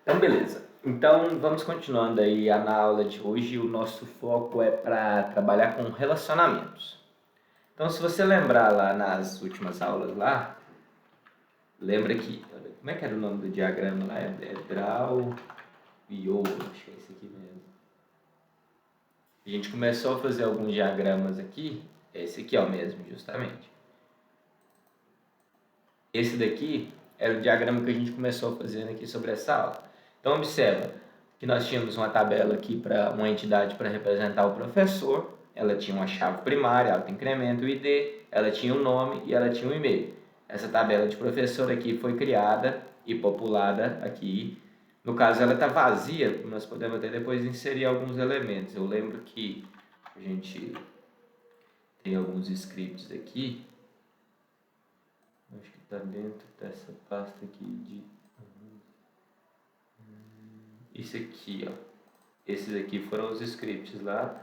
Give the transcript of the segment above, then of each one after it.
Então, beleza. Então, vamos continuando aí na aula de hoje. O nosso foco é para trabalhar com relacionamentos. Então, se você lembrar lá nas últimas aulas lá, lembra que... Como é que era o nome do diagrama lá? É Draw e O, acho que é esse aqui mesmo. A gente começou a fazer alguns diagramas aqui. Esse aqui é o mesmo, justamente. Esse daqui era o diagrama que a gente começou fazendo aqui sobre essa aula. Então, observa que nós tínhamos uma tabela aqui para uma entidade para representar o professor. Ela tinha uma chave primária, autoincremento, ID, ela tinha um nome e ela tinha um e-mail. Essa tabela de professor aqui foi criada e populada aqui. No caso, ela está vazia, nós podemos até depois inserir alguns elementos. Eu lembro que a gente tem alguns scripts aqui. Acho que está dentro dessa pasta aqui de... Isso aqui, ó. Esses aqui foram os scripts lá.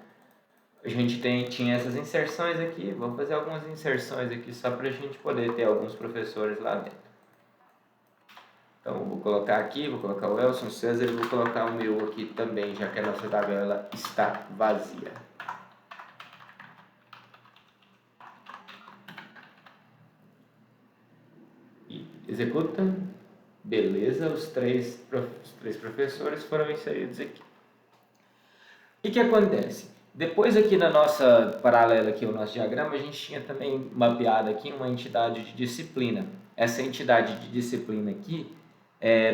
A gente tinha essas inserções aqui. Vou fazer algumas inserções aqui só para a gente poder ter alguns professores lá dentro. Então, eu vou colocar aqui, vou colocar o Elson César e vou colocar o meu aqui também, já que a nossa tabela está vazia. E executa. Beleza, os três professores foram inseridos aqui. O que acontece? Depois aqui na nossa paralela, aqui o nosso diagrama, a gente tinha também mapeado aqui uma entidade de disciplina. Essa entidade de disciplina aqui,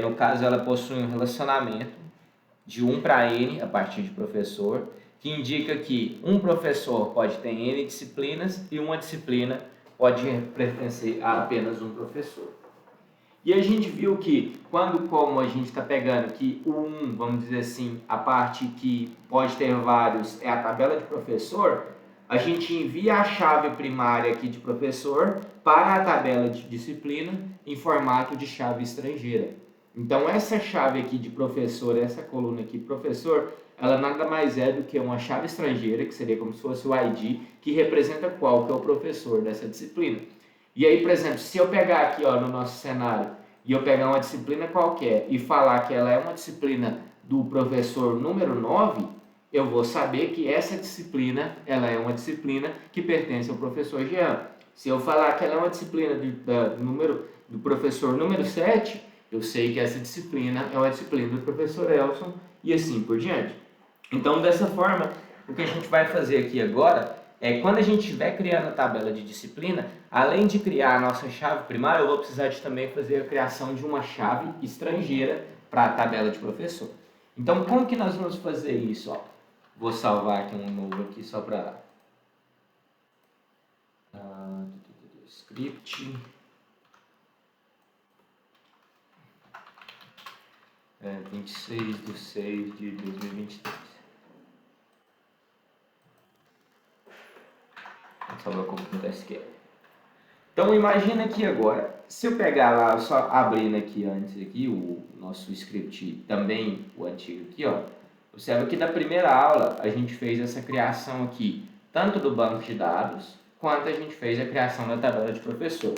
no caso, ela possui um relacionamento de 1 para N, a partir de professor, que indica que um professor pode ter N disciplinas e uma disciplina pode pertencer a apenas um professor. E a gente viu que, como a gente está pegando que o 1, vamos dizer assim, a parte que pode ter vários é a tabela de professor, a gente envia a chave primária aqui de professor para a tabela de disciplina em formato de chave estrangeira. Então, essa chave aqui de professor, essa coluna aqui, professor, ela nada mais é do que uma chave estrangeira, que seria como se fosse o ID, que representa qual que é o professor dessa disciplina. E aí, por exemplo, se eu pegar aqui no nosso cenário e eu pegar uma disciplina qualquer e falar que ela é uma disciplina do professor número 9, eu vou saber que essa disciplina ela é uma disciplina que pertence ao professor Jean. Se eu falar que ela é uma disciplina do professor número 7, eu sei que essa disciplina é uma disciplina do professor Elson e assim por diante. Então, dessa forma, o que a gente vai fazer aqui agora quando a gente estiver criando a tabela de disciplina, além de criar a nossa chave primária, eu vou precisar de também fazer a criação de uma chave estrangeira para a tabela de professor. Então, como que nós vamos fazer isso? Vou salvar aqui um novo aqui só para... script... 26/6/2023. Vou salvar como .sql. Então, imagina aqui agora, se eu pegar lá, só abrindo aqui antes aqui, o nosso script também, o antigo aqui, observa que na primeira aula a gente fez essa criação aqui, tanto do banco de dados, quanto a gente fez a criação da tabela de professor.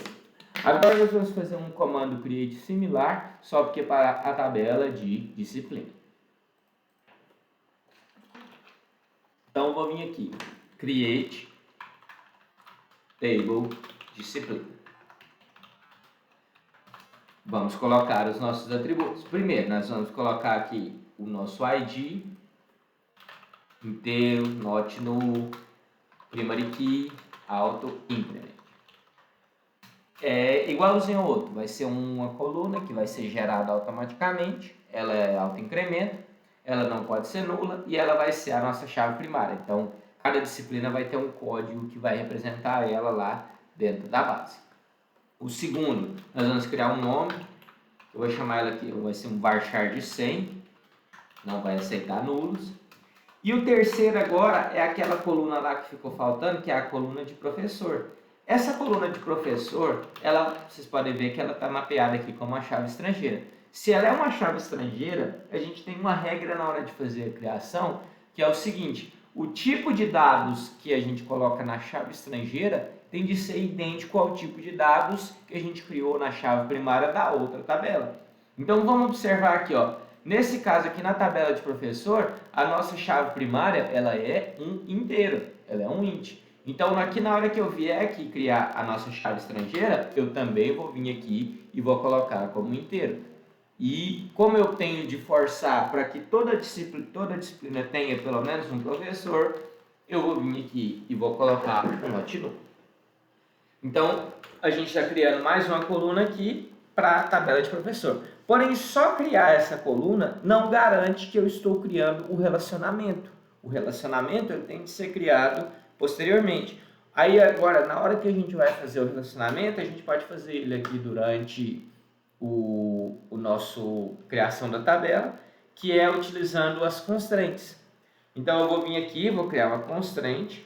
Agora nós vamos fazer um comando create similar, só porque para a tabela de disciplina. Então, eu vou vir aqui, create table disciplina. Vamos colocar os nossos atributos. Primeiro, nós vamos colocar aqui o nosso ID, inteiro, not null, primary key, auto increment. É igualzinho ao outro, vai ser uma coluna que vai ser gerada automaticamente, ela é auto incremento, ela não pode ser nula e ela vai ser a nossa chave primária. Então, cada disciplina vai ter um código que vai representar ela lá dentro da base. O segundo, nós vamos criar um nome, eu vou chamar ela aqui, vai ser um varchar de 100, não vai aceitar nulos. E o terceiro agora é aquela coluna lá que ficou faltando, que é a coluna de professor. Essa coluna de professor, vocês podem ver que ela está mapeada aqui como uma chave estrangeira. Se ela é uma chave estrangeira, a gente tem uma regra na hora de fazer a criação, que é o seguinte: o tipo de dados que a gente coloca na chave estrangeira tem de ser idêntico ao tipo de dados que a gente criou na chave primária da outra tabela. Então, vamos observar aqui, Nesse caso aqui, na tabela de professor, a nossa chave primária, ela é um inteiro, ela é um int. Então, aqui na hora que eu vier aqui criar a nossa chave estrangeira, eu também vou vir aqui e vou colocar como inteiro. E como eu tenho de forçar para que toda disciplina tenha pelo menos um professor, eu vou vir aqui e vou colocar um note. Então, a gente está criando mais uma coluna aqui para a tabela de professor. Porém, só criar essa coluna não garante que eu estou criando o relacionamento. O relacionamento ele tem que ser criado posteriormente. Aí agora, na hora que a gente vai fazer o relacionamento, a gente pode fazer ele aqui durante o nosso criação da tabela, que é utilizando as constraints. Então, eu vou vir aqui, vou criar uma constraint.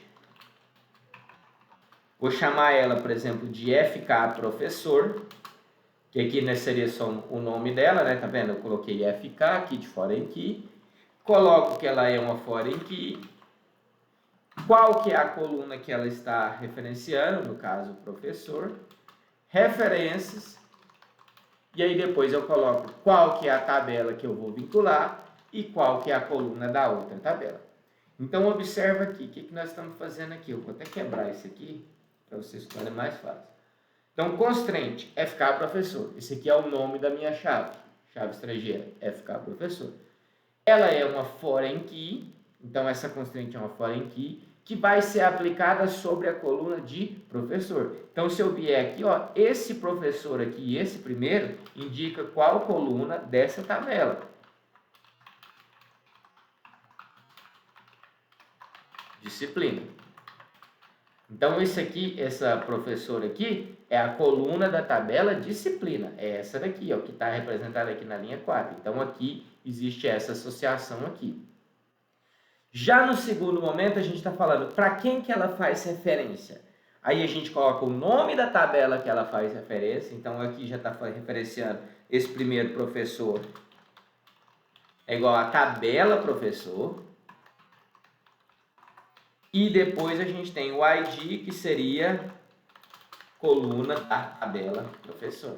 Vou chamar ela, por exemplo, de FK_professor, que aqui seria só o nome dela, né? Tá vendo? Eu coloquei FK aqui de foreign key. Coloco que ela é uma foreign key. Qual que é a coluna que ela está referenciando? No caso, professor. Referências. E aí depois eu coloco qual que é a tabela que eu vou vincular e qual que é a coluna da outra tabela. Então, observa aqui, o que nós estamos fazendo aqui. Eu vou até quebrar isso aqui, para vocês ficarem mais fácil. Então, constraint, FK_professor. Esse aqui é o nome da minha chave estrangeira, FK_professor. Ela é uma foreign key, então essa constraint é uma foreign key, que vai ser aplicada sobre a coluna de professor. Então, se eu vier aqui, ó, esse professor aqui, esse primeiro, indica qual coluna dessa tabela. Disciplina. Então, essa professora aqui é a coluna da tabela disciplina. É essa daqui, ó, que está representada aqui na linha 4. Então, aqui existe essa associação aqui. Já no segundo momento, a gente está falando para quem que ela faz referência. Aí a gente coloca o nome da tabela que ela faz referência. Então, aqui já está referenciando esse primeiro professor. É igual a tabela professor. E depois a gente tem o ID, que seria coluna da tabela professor.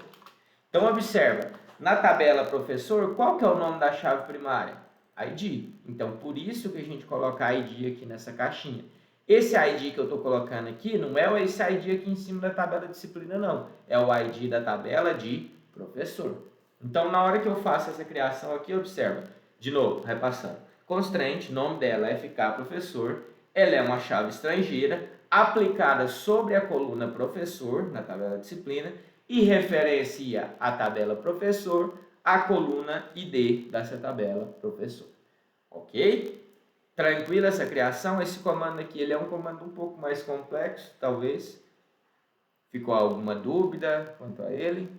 Então, observa, na tabela professor, qual que é o nome da chave primária? ID. Então, por isso que a gente coloca ID aqui nessa caixinha. Esse ID que eu estou colocando aqui não é esse ID aqui em cima da tabela disciplina, não. É o ID da tabela de professor. Então, na hora que eu faço essa criação aqui, observa. De novo, repassando. Constraint, nome dela é FK_professor. Ela é uma chave estrangeira aplicada sobre a coluna professor, na tabela disciplina, e referencia a tabela professor, a coluna ID dessa tabela professor. Ok? Tranquila essa criação? Esse comando aqui ele é um comando um pouco mais complexo, talvez. Ficou alguma dúvida quanto a ele?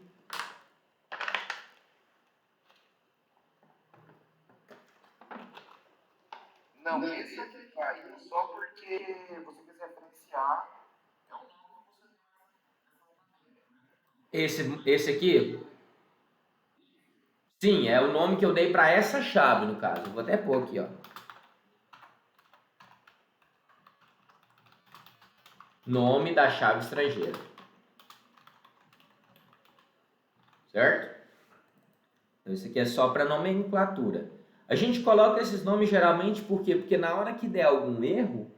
Não, esse aqui caiu só porque você quis referenciar. Esse aqui? Sim, é o nome que eu dei para essa chave, no caso. Vou até pôr aqui, ó. Nome da chave estrangeira. Certo? Então, isso aqui é só para nomenclatura. A gente coloca esses nomes geralmente por quê? Porque na hora que der algum erro,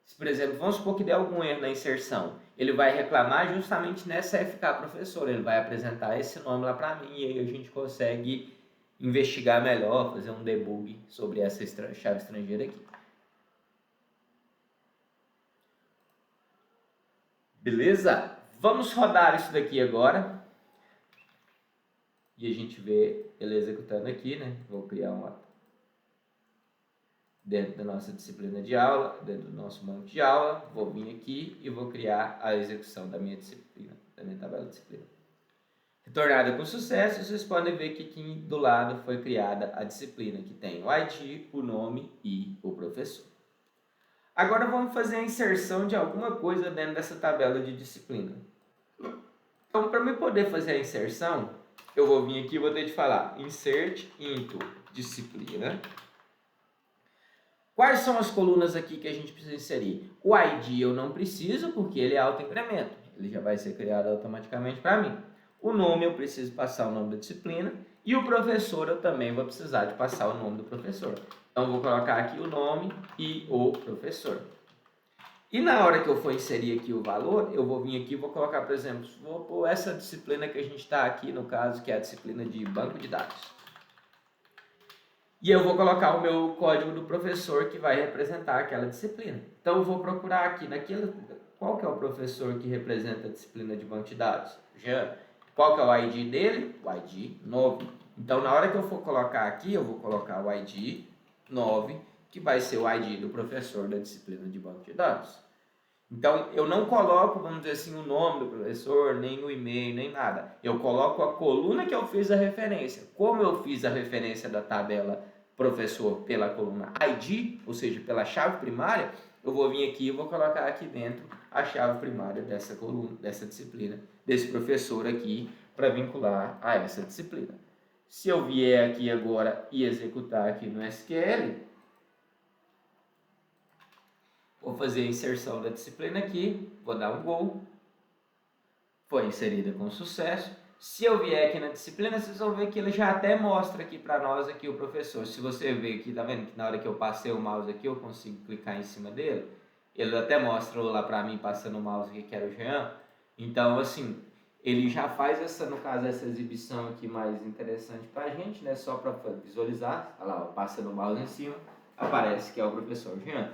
se, por exemplo, vamos supor que der algum erro na inserção, ele vai reclamar justamente nessa FK_professor, ele vai apresentar esse nome lá para mim e aí a gente consegue investigar melhor, fazer um debug sobre essa chave estrangeira aqui. Beleza? Vamos rodar isso daqui agora. E a gente vê ele executando aqui, né? Vou criar uma dentro da nossa disciplina de aula, dentro do nosso banco de aula, vou vir aqui e vou criar a execução da minha disciplina, da minha tabela de disciplina. Retornada com sucesso, vocês podem ver que aqui do lado foi criada a disciplina, que tem o ID, o nome e o professor. Agora vamos fazer a inserção de alguma coisa dentro dessa tabela de disciplina. Então, para eu poder fazer a inserção, eu vou vir aqui e vou ter de falar insert into disciplina. Quais são as colunas aqui que a gente precisa inserir? O ID eu não preciso, porque ele é auto-incremento. Ele já vai ser criado automaticamente para mim. O nome eu preciso passar o nome da disciplina. E o professor eu também vou precisar de passar o nome do professor. Então eu vou colocar aqui o nome e o professor. E na hora que eu for inserir aqui o valor, eu vou vir aqui e vou colocar, por exemplo, vou pôr essa disciplina que a gente está aqui, no caso, que é a disciplina de banco de dados. E eu vou colocar o meu código do professor que vai representar aquela disciplina. Então eu vou procurar aqui naquilo, qual que é o professor que representa a disciplina de banco de dados? Jean. Qual que é o ID dele? O ID 9. Então na hora que eu for colocar aqui, eu vou colocar o ID 9, que vai ser o ID do professor da disciplina de banco de dados. Então, eu não coloco, vamos dizer assim, o nome do professor, nem o e-mail, nem nada. Eu coloco a coluna que eu fiz a referência. Como eu fiz a referência da tabela professor pela coluna ID, ou seja, pela chave primária, eu vou vir aqui e vou colocar aqui dentro a chave primária dessa coluna, dessa disciplina, desse professor aqui, para vincular a essa disciplina. Se eu vier aqui agora e executar aqui no SQL, vou fazer a inserção da disciplina aqui, vou dar um gol, foi inserida com sucesso. Se eu vier aqui na disciplina, vocês vão ver que ele já até mostra aqui para nós aqui o professor. Se você ver aqui, tá vendo que na hora que eu passei o mouse aqui, eu consigo clicar em cima dele. Ele até mostrou lá para mim, passando o mouse aqui, que era o Jean. Então, assim, ele já faz essa, no caso, essa exibição aqui mais interessante para a gente, né? Só para visualizar. Olha lá, passando o mouse em cima, aparece que é o professor Jean.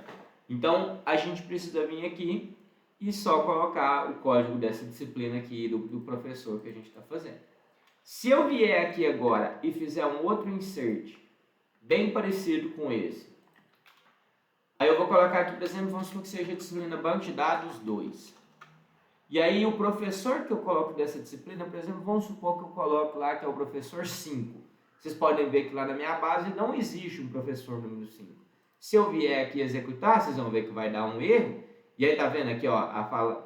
Então, a gente precisa vir aqui e só colocar o código dessa disciplina aqui do professor que a gente está fazendo. Se eu vier aqui agora e fizer um outro insert bem parecido com esse, aí eu vou colocar aqui, por exemplo, vamos supor que seja a disciplina Banco de Dados 2. E aí o professor que eu coloco dessa disciplina, por exemplo, vamos supor que eu coloco lá que é o professor 5. Vocês podem ver que lá na minha base não existe um professor número 5. Se eu vier aqui executar, vocês vão ver que vai dar um erro. E aí tá vendo aqui, ó,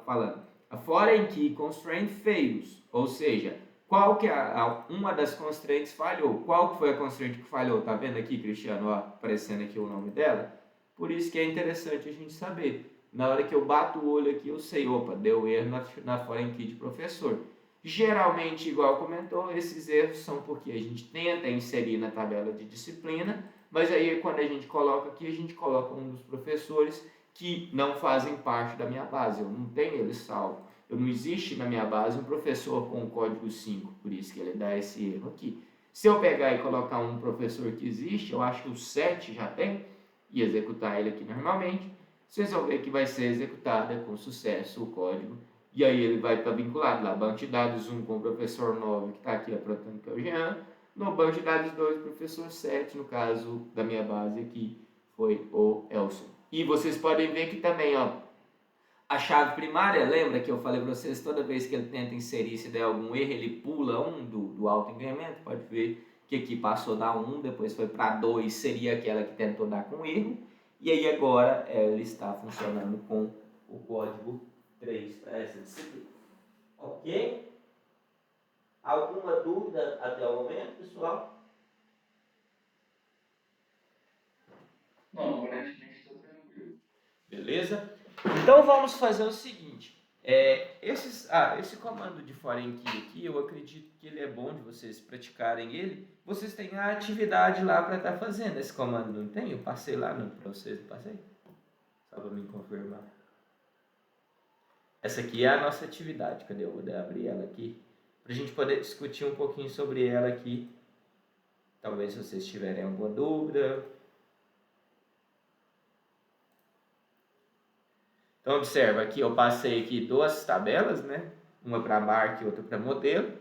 falando a foreign key constraint fails, ou seja, qual que é uma das constraints falhou. Qual que foi a constraint que falhou? Tá vendo aqui, Cristiano, ó, aparecendo aqui o nome dela? Por isso que é interessante a gente saber. Na hora que eu bato o olho aqui, eu sei, opa, deu erro na foreign key de professor. Geralmente, igual comentou, esses erros são porque a gente tenta inserir na tabela de disciplina, mas aí quando a gente coloca aqui, a gente coloca um dos professores que não fazem parte da minha base, eu não tenho ele salvo. Não existe na minha base um professor com o código 5, por isso que ele dá esse erro aqui. Se eu pegar e colocar um professor que existe, eu acho que o 7 já tem, e executar ele aqui normalmente, vocês vão ver que vai ser executado com sucesso o código, e aí ele vai estar vinculado lá, banco de dados 1 com o professor 9, que está aqui aprontando, que é o Jean, no banco de dados 2, professor 7, no caso da minha base aqui, foi o Elson. E vocês podem ver que também, ó, a chave primária, lembra que eu falei para vocês, toda vez que ele tenta inserir, se der algum erro, ele pula um do auto-incremento, pode ver que aqui passou da 1, depois foi para 2, seria aquela que tentou dar com erro, e aí agora ele está funcionando com o código 3 para essa disciplina. Ok? Alguma dúvida até o momento, pessoal? Não, aparentemente está tranquilo. Beleza? Então vamos fazer o seguinte. Esse comando de foreign key aqui, eu acredito que ele é bom de vocês praticarem ele. Vocês têm a atividade lá para estar fazendo esse comando, não tem? Eu passei lá para vocês, não passei? Só para me confirmar. Essa aqui é a nossa atividade. Cadê? Eu vou abrir ela aqui. Para a gente poder discutir um pouquinho sobre ela aqui. Talvez se vocês tiverem alguma dúvida. Então, observa aqui, eu passei aqui duas tabelas, né? Uma para marca e outra para modelo.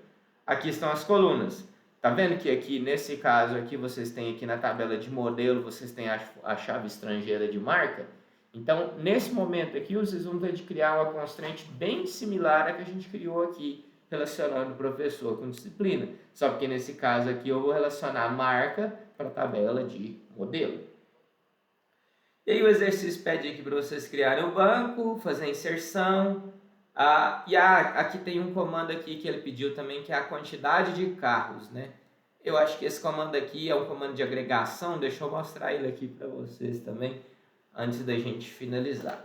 Aqui estão as colunas. Tá vendo que aqui, nesse caso aqui, vocês têm aqui na tabela de modelo, vocês têm a chave estrangeira de marca. Então, nesse momento aqui, vocês vão ter de criar uma constraint bem similar à que a gente criou aqui, relacionando o professor com disciplina. Só que nesse caso aqui, eu vou relacionar marca para a tabela de modelo. E aí o exercício pede aqui para vocês criarem o banco, fazer a inserção. Aqui tem um comando aqui que ele pediu também, que é a quantidade de carros, né? Eu acho que esse comando aqui é um comando de agregação. Deixa eu mostrar ele aqui para vocês também, antes da gente finalizar.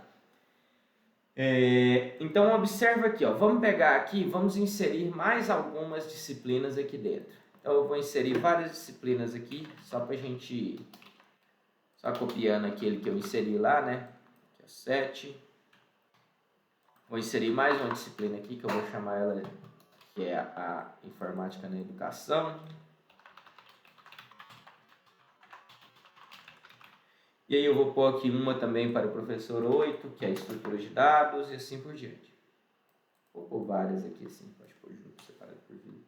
Então observa aqui, ó, vamos pegar aqui, vamos inserir mais algumas disciplinas aqui dentro. Então eu vou inserir várias disciplinas aqui, só para a gente... Só copiando aquele que eu inseri lá, né? Que é o 7. Vou inserir mais uma disciplina aqui, que eu vou chamar ela, que é a Informática na Educação. E aí eu vou pôr aqui uma também para o professor 8, que é a estrutura de dados, e assim por diante. Vou pôr várias aqui assim, pode pôr junto, separado por vídeo.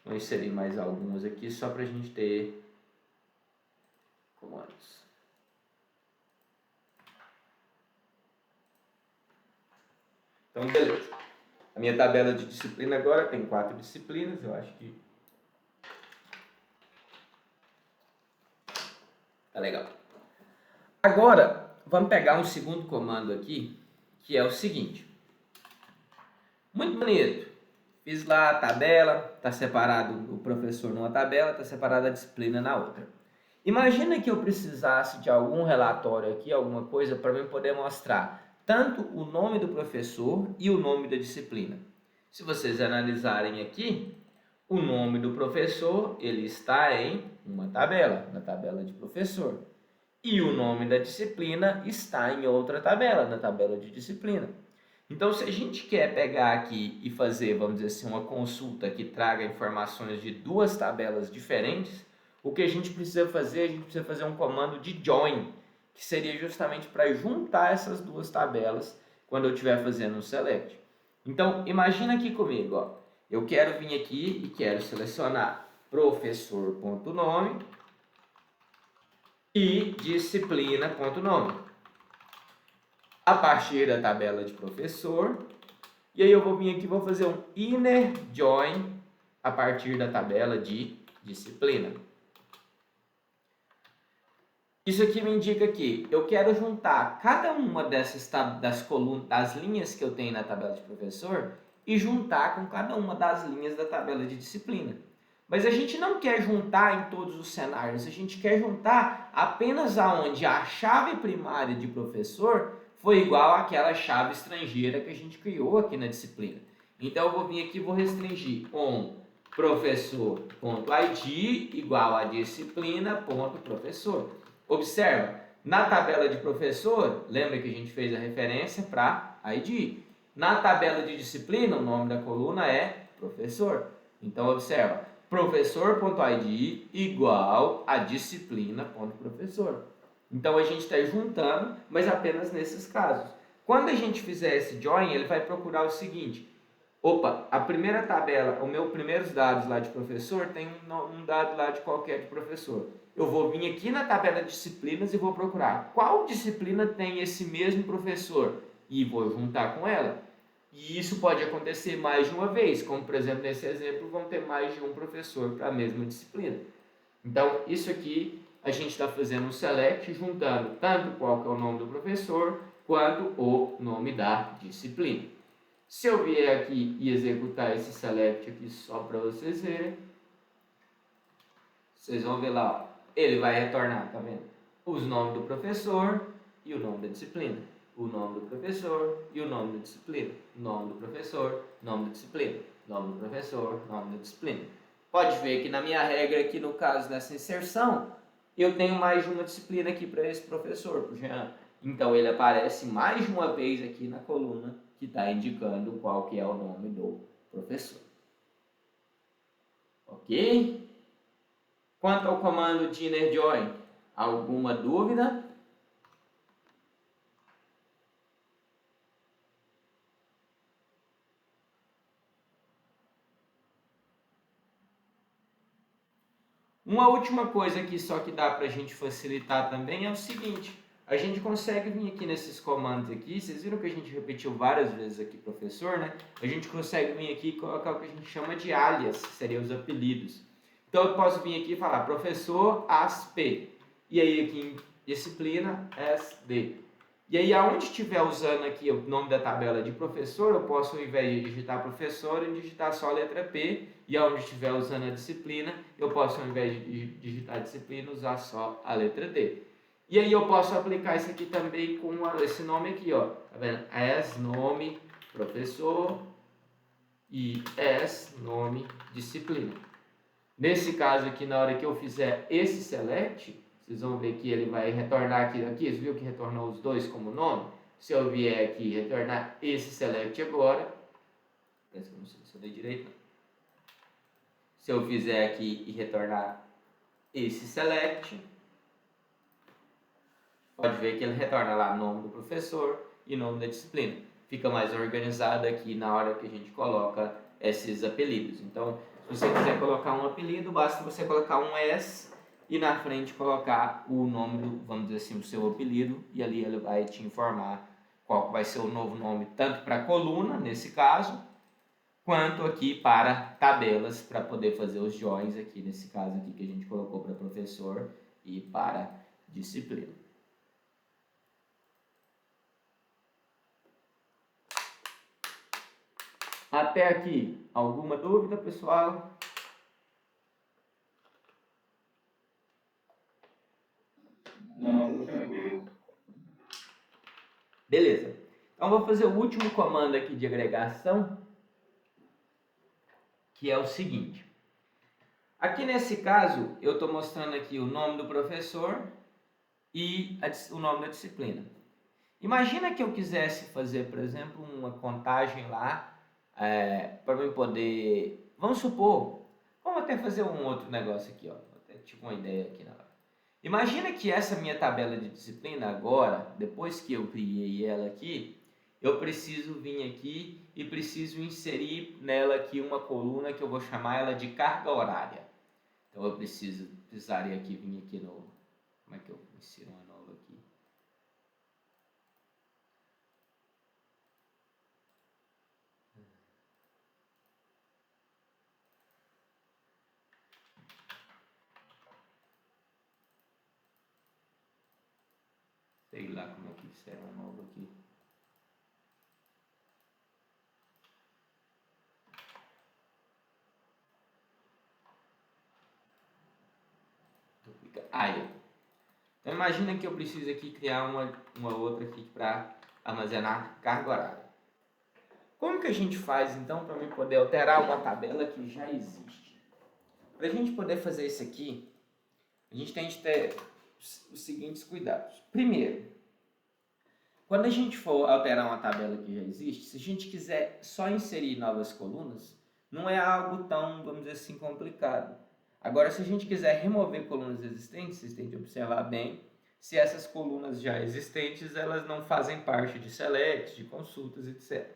Vou inserir mais algumas aqui, só para a gente ter comandos. Então, beleza. A minha tabela de disciplina agora tem 4 disciplinas, eu acho que tá legal. Agora, vamos pegar um segundo comando aqui, que é o seguinte. Muito bonito. Fiz lá a tabela, tá separado o professor numa tabela, tá separada a disciplina na outra. Imagina que eu precisasse de algum relatório aqui, alguma coisa, para eu poder mostrar tanto o nome do professor e o nome da disciplina. Se vocês analisarem aqui, o nome do professor, ele está em uma tabela, na tabela de professor. E o nome da disciplina está em outra tabela, na tabela de disciplina. Então, se a gente quer pegar aqui e fazer, vamos dizer assim, uma consulta que traga informações de 2 tabelas diferentes, o que a gente precisa fazer? A gente precisa fazer um comando de join, que seria justamente para juntar essas 2 tabelas quando eu estiver fazendo um select. Então, imagina aqui comigo, ó. Eu quero vir aqui e quero selecionar professor.nome e disciplina.nome. A partir da tabela de professor, e aí eu vou vir aqui e vou fazer um inner join a partir da tabela de disciplina. Isso aqui me indica que eu quero juntar cada uma das linhas que eu tenho na tabela de professor e juntar com cada uma das linhas da tabela de disciplina. Mas a gente não quer juntar em todos os cenários, a gente quer juntar apenas aonde a chave primária de professor foi igual àquela chave estrangeira que a gente criou aqui na disciplina. Então eu vou vir aqui e vou restringir professor.id igual a disciplina.professor. Observa, na tabela de professor, lembra que a gente fez a referência para ID. Na tabela de disciplina, o nome da coluna é professor. Então observa, professor.id igual a disciplina.professor. Então a gente está juntando, mas apenas nesses casos. Quando a gente fizer esse join, ele vai procurar o seguinte: opa, a primeira tabela, os meus primeiros dados lá de professor tem um dado lá de qualquer de professor. Eu vou vir aqui na tabela de disciplinas e vou procurar qual disciplina tem esse mesmo professor e vou juntar com ela. E isso pode acontecer mais de uma vez, como por exemplo nesse exemplo vão ter mais de um professor para a mesma disciplina. Então isso aqui a gente está fazendo um select juntando tanto qual que é o nome do professor quanto o nome da disciplina. Se eu vier aqui e executar esse select aqui só para vocês verem, vocês vão ver lá, ó, ele vai retornar, tá vendo? Os nomes do professor e o nome da disciplina. O nome do professor e o nome da disciplina. Nome do professor, nome da disciplina. Nome do professor, nome da disciplina. Pode ver que na minha regra aqui, no caso dessa inserção, eu tenho mais de uma disciplina aqui para esse professor, pro Jean. Então ele aparece mais de uma vez aqui na coluna que está indicando qual que é o nome do professor. Ok? Quanto ao comando de inner join, alguma dúvida? Uma última coisa aqui só que dá para a gente facilitar também é o seguinte: a gente consegue vir aqui nesses comandos aqui, vocês viram que a gente repetiu várias vezes aqui, professor, né? A gente consegue vir aqui e colocar o que a gente chama de alias, que seriam os apelidos. Então eu posso vir aqui e falar professor ASP, e aí aqui em disciplina SD. E aí aonde estiver usando aqui o nome da tabela de professor, eu posso, ao invés de digitar professor, eu digitar só a letra P, e aonde estiver usando a disciplina, eu posso, ao invés de digitar disciplina, usar só a letra D. E aí eu posso aplicar isso aqui também com esse nome aqui, ó. Tá vendo? As nome professor e as nome disciplina. Nesse caso aqui, na hora que eu fizer esse select, vocês vão ver que ele vai retornar aqui. Você viu que retornou os dois como nome? Se eu vier aqui retornar esse select agora, parece que eu não selecionei direito. Se eu fizer aqui e retornar esse select, pode ver que ele retorna lá nome do professor e nome da disciplina. Fica mais organizado aqui na hora que a gente coloca esses apelidos. Então, se você quiser colocar um apelido, basta você colocar um S e na frente colocar o nome, vamos dizer assim, o seu apelido, e ali ele vai te informar qual vai ser o novo nome, tanto para a coluna, nesse caso, quanto aqui para tabelas, para poder fazer os joins aqui, nesse caso aqui que a gente colocou para professor e para disciplina. Até aqui, alguma dúvida, pessoal? Não, tranquilo. Beleza. Então, vou fazer o último comando aqui de agregação, que é o seguinte. Aqui nesse caso, eu estou mostrando aqui o nome do professor e o nome da disciplina. Imagina que eu quisesse fazer, por exemplo, uma contagem lá, para eu poder... Vamos supor, vamos até fazer um outro negócio aqui, ó. Até tive uma ideia aqui na hora. Imagina que essa minha tabela de disciplina agora, depois que eu criei ela aqui, eu preciso vir aqui e preciso inserir nela aqui uma coluna que eu vou chamar ela de carga horária. Então eu precisaria aqui vir aqui no... Como é que eu insiro uma nova aqui? Sei lá como é que insere uma nova aqui. Aí, então imagina que eu preciso aqui criar uma outra aqui para armazenar carga horária. Como que a gente faz então para poder alterar uma tabela que já existe? Para a gente poder fazer isso aqui, a gente tem que ter os seguintes cuidados. Primeiro, quando a gente for alterar uma tabela que já existe, se a gente quiser só inserir novas colunas, não é algo tão, vamos dizer assim, complicado. Agora, se a gente quiser remover colunas existentes, vocês têm que observar bem se essas colunas já existentes, elas não fazem parte de select, de consultas, etc.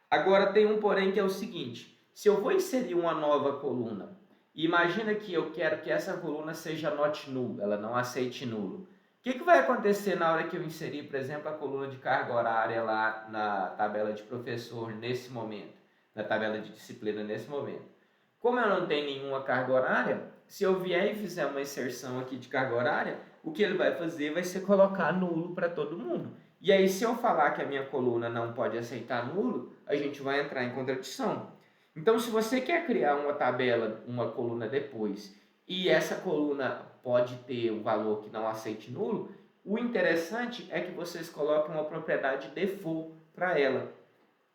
Agora, tem um porém que é o seguinte, se eu vou inserir uma nova coluna, e imagina que eu quero que essa coluna seja not null, ela não aceite nulo. O que vai acontecer na hora que eu inserir, por exemplo, a coluna de carga horária lá na tabela de professor nesse momento, na tabela de disciplina nesse momento? Como eu não tenho nenhuma carga horária, se eu vier e fizer uma inserção aqui de carga horária, o que ele vai fazer vai ser colocar nulo para todo mundo. E aí, se eu falar que a minha coluna não pode aceitar nulo, a gente vai entrar em contradição. Então, se você quer criar uma tabela, uma coluna depois, e essa coluna pode ter um valor que não aceite nulo, o interessante é que vocês coloquem uma propriedade default para ela.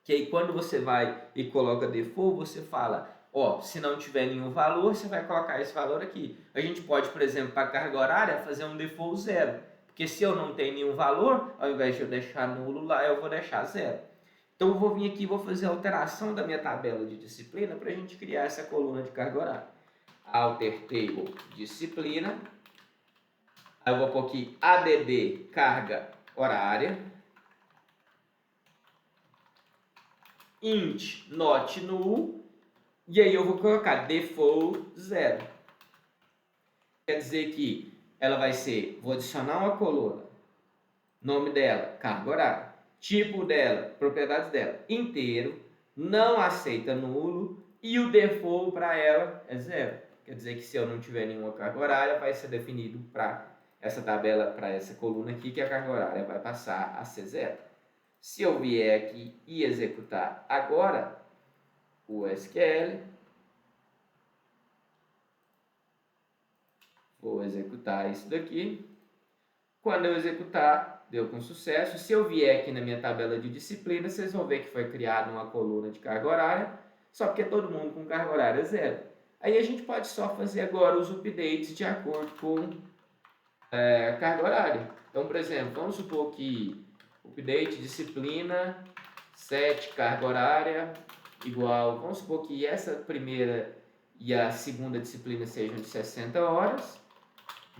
Que aí quando você vai e coloca default, você fala, ó, se não tiver nenhum valor, você vai colocar esse valor aqui. A gente pode, por exemplo, para carga horária, fazer um default 0. Porque se eu não tenho nenhum valor, ao invés de eu deixar nulo lá, eu vou deixar 0. Então eu vou vir aqui e vou fazer a alteração da minha tabela de disciplina para a gente criar essa coluna de carga horária. Alter table disciplina. Aí eu vou pôr aqui add carga horária. Int not null. E aí eu vou colocar default 0. Quer dizer que ela vai ser, vou adicionar uma coluna, nome dela, carga horária, tipo dela, propriedades dela, inteiro, não aceita nulo e o default para ela é 0. Quer dizer que se eu não tiver nenhuma carga horária, vai ser definido para essa tabela, para essa coluna aqui, que a carga horária vai passar a ser 0. Se eu vier aqui e executar agora o SQL, vou executar isso daqui, Quando eu executar, deu com sucesso. Se eu vier aqui na minha tabela de disciplina, vocês vão ver que foi criada uma coluna de carga horária, só porque todo mundo com carga horária zero. Aí a gente pode só fazer agora os updates de acordo com a carga horária. Então, por exemplo, vamos supor que update disciplina 7 carga horária igual, vamos supor que essa primeira e a segunda disciplina sejam de 60 horas.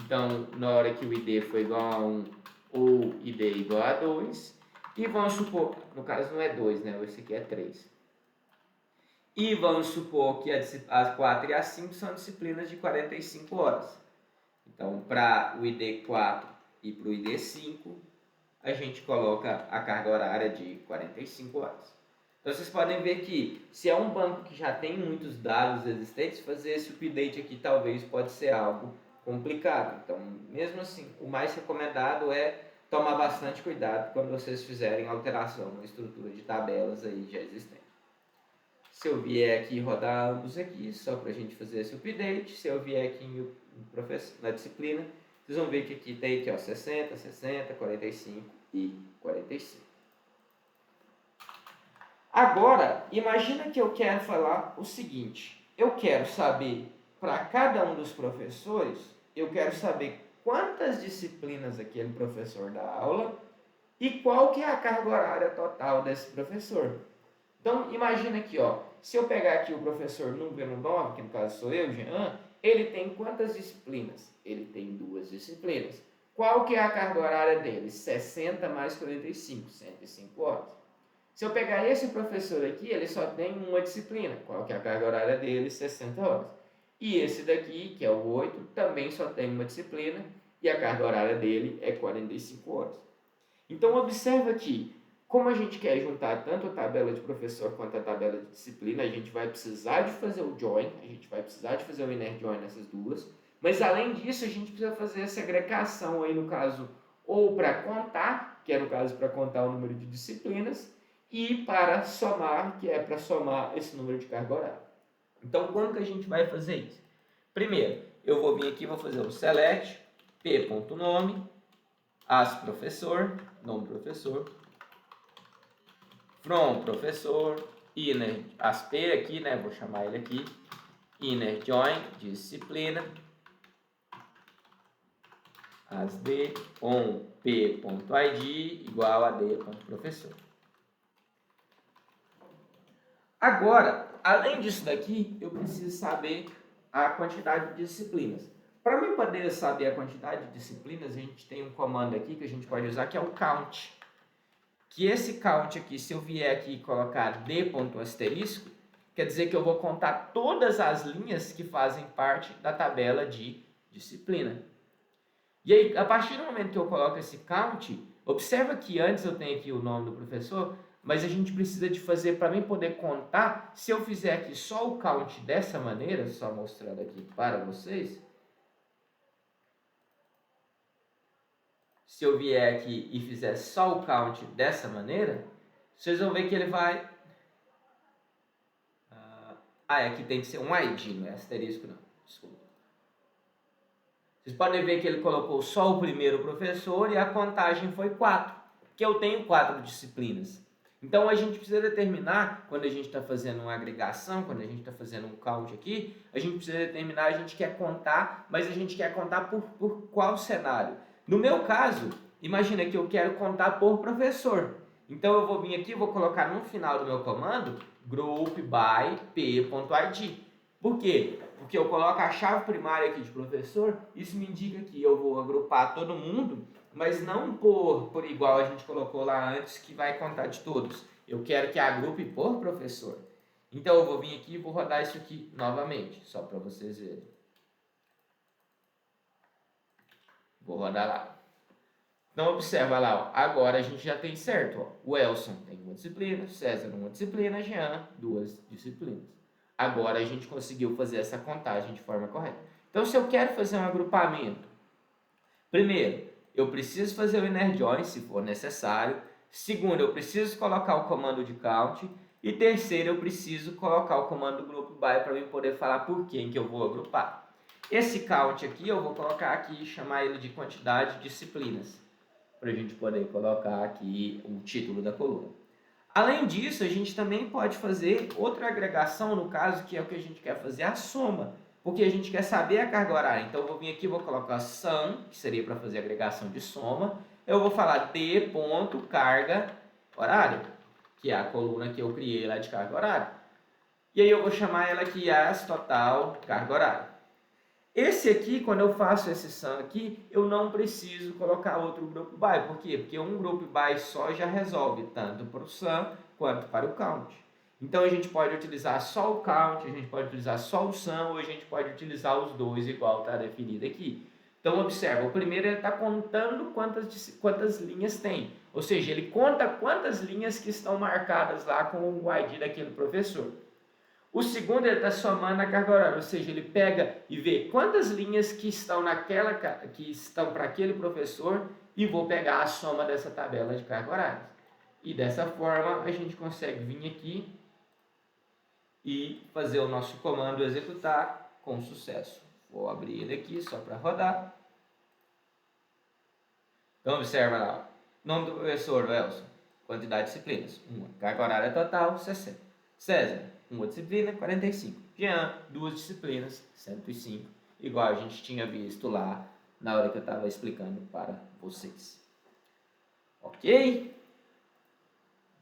Então, na hora que o ID for igual a 1 ou ID igual a 2, e vamos supor, no caso não é 2, né? Esse aqui é 3. E vamos supor que as 4 e as 5 são disciplinas de 45 horas. Então, para o ID 4 e para o ID 5, a gente coloca a carga horária de 45 horas. Então, vocês podem ver que, se é um banco que já tem muitos dados existentes, fazer esse update aqui talvez pode ser algo complicado. Então, mesmo assim, o mais recomendado é tomar bastante cuidado quando vocês fizerem alteração na estrutura de tabelas aí já existentes. Se eu vier aqui rodar ambos aqui, só para a gente fazer esse update, se eu vier aqui na disciplina, vocês vão ver que aqui tem aqui, ó, 60, 60, 45 e 45. Agora, imagina que eu quero falar o seguinte, eu quero saber, para cada um dos professores, eu quero saber quantas disciplinas aquele professor dá aula e qual que é a carga horária total desse professor. Então, imagina aqui, ó, se eu pegar aqui o professor número 9, que no caso sou eu, Jean, ele tem quantas disciplinas? Ele tem 2 disciplinas. Qual que é a carga horária dele? 60 mais 45, 105 horas. Se eu pegar esse professor aqui, ele só tem uma disciplina. Qual que é a carga horária dele? 60 horas. E esse daqui, que é o 8, também só tem uma disciplina e a carga horária dele é 45 horas. Então, observa aqui, como a gente quer juntar tanto a tabela de professor quanto a tabela de disciplina, a gente vai precisar de fazer o join, a gente vai precisar de fazer o inner join nessas duas, mas além disso a gente precisa fazer essa agregação aí no caso, ou para contar, que é no caso para contar o número de disciplinas, e para somar, que é para somar esse número de carga horária. Então, como que a gente vai fazer isso? Primeiro, eu vou vir aqui e vou fazer o select, p.nome, as professor, nome professor, from professor, inner, as p aqui, né, vou chamar ele aqui, inner join, disciplina, as d, on p.id igual a d.professor. Agora, além disso daqui, eu preciso saber a quantidade de disciplinas. Para mim poder saber a quantidade de disciplinas, a gente tem um comando aqui que a gente pode usar, que é o count. Que esse count aqui, se eu vier aqui e colocar d.asterisco, quer dizer que eu vou contar todas as linhas que fazem parte da tabela de disciplina. E aí, a partir do momento que eu coloco esse count, observa que antes eu tenho aqui o nome do professor, mas a gente precisa de fazer, para mim poder contar, se eu fizer aqui só o count dessa maneira, só mostrando aqui para vocês, se eu vier aqui e fizer só o count dessa maneira, vocês vão ver que ele vai... aqui tem que ser um ID, não é asterisco não, desculpa. Vocês podem ver que ele colocou só o primeiro professor e a contagem foi 4, porque eu tenho 4 disciplinas. Então, a gente precisa determinar, quando a gente está fazendo uma agregação, quando a gente está fazendo um count aqui, a gente precisa determinar, a gente quer contar, mas a gente quer contar por qual cenário? No meu caso, imagina que eu quero contar por professor. Então, eu vou vir aqui e vou colocar no final do meu comando, group by p.id. Por quê? Porque eu coloco a chave primária aqui de professor, isso me indica que eu vou agrupar todo mundo, mas não por igual a gente colocou lá antes, que vai contar de todos. Eu quero que agrupe por professor. Então, eu vou vir aqui e vou rodar isso aqui novamente, só para vocês verem. Vou rodar lá. Então, observa lá, ó, agora a gente já tem certo. Ó, o Elson tem uma disciplina, César uma disciplina, Jean 2 disciplinas. Agora a gente conseguiu fazer essa contagem de forma correta. Então, se eu quero fazer um agrupamento, primeiro, eu preciso fazer o inner join, se for necessário. Segundo, eu preciso colocar o comando de count. E terceiro, eu preciso colocar o comando group by para eu poder falar por quem que eu vou agrupar. Esse count aqui eu vou colocar aqui e chamar ele de quantidade de disciplinas, para a gente poder colocar aqui o título da coluna. Além disso, a gente também pode fazer outra agregação, no caso, que é o que a gente quer fazer, a soma, porque a gente quer saber a carga horária. Então, eu vou vir aqui e vou colocar sum, que seria para fazer agregação de soma. Eu vou falar de ponto carga horária, que é a coluna que eu criei lá de carga horária. E aí eu vou chamar ela aqui as total carga horária. Esse aqui, quando eu faço esse sum aqui, eu não preciso colocar outro group by. Por quê? Porque um group by só já resolve tanto para o sum quanto para o count. Então a gente pode utilizar só o count, a gente pode utilizar só o sum, ou a gente pode utilizar os dois igual está definido aqui. Então observa, o primeiro ele está contando quantas linhas tem. Ou seja, ele conta quantas linhas que estão marcadas lá com o ID daquele professor. O segundo, ele está somando a carga horária, ou seja, ele pega e vê quantas linhas que estão para aquele professor e vou pegar a soma dessa tabela de carga horária. E dessa forma a gente consegue vir aqui e fazer o nosso comando executar com sucesso. Vou abrir ele aqui só para rodar. Então observa lá, nome do professor, Elson, quantidade de disciplinas, 1. Carga horária total, 60. César, uma disciplina, 45. Jean, 2 disciplinas, 105. Igual a gente tinha visto lá na hora que eu estava explicando para vocês. Ok?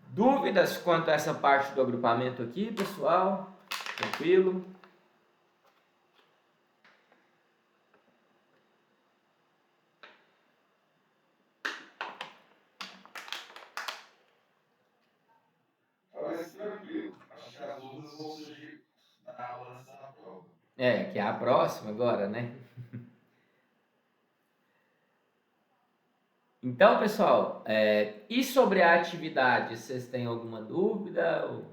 Dúvidas quanto a essa parte do agrupamento aqui, pessoal? Tranquilo? Parece tranquilo. Acho que as dúvidas vão surgir na aula antes da prova. Que é a próxima agora, né? Então, pessoal, e sobre a atividade, vocês têm alguma dúvida?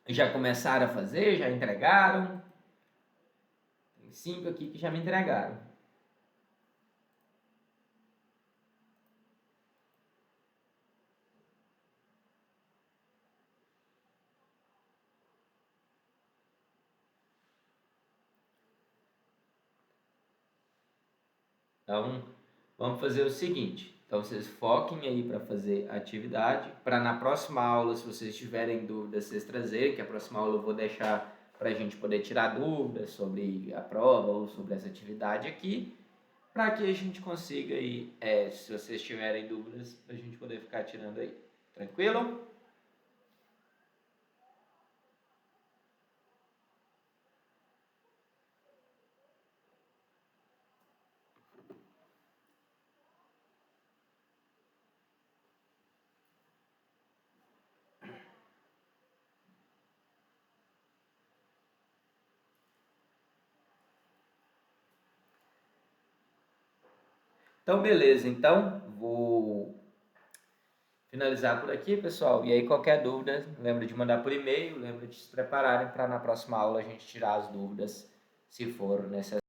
Já começaram a fazer? Já entregaram? Tem 5 aqui que já me entregaram. Então, vamos fazer o seguinte. Então, vocês foquem aí para fazer a atividade. Para na próxima aula, se vocês tiverem dúvidas, vocês trazerem, que a próxima aula eu vou deixar para a gente poder tirar dúvidas sobre a prova ou sobre essa atividade aqui, para que a gente consiga aí, se vocês tiverem dúvidas, a gente poder ficar tirando aí. Tranquilo? Então, beleza. Então, vou finalizar por aqui, pessoal. E aí, qualquer dúvida, lembra de mandar por e-mail, lembra de se prepararem para na próxima aula a gente tirar as dúvidas, se for necessário.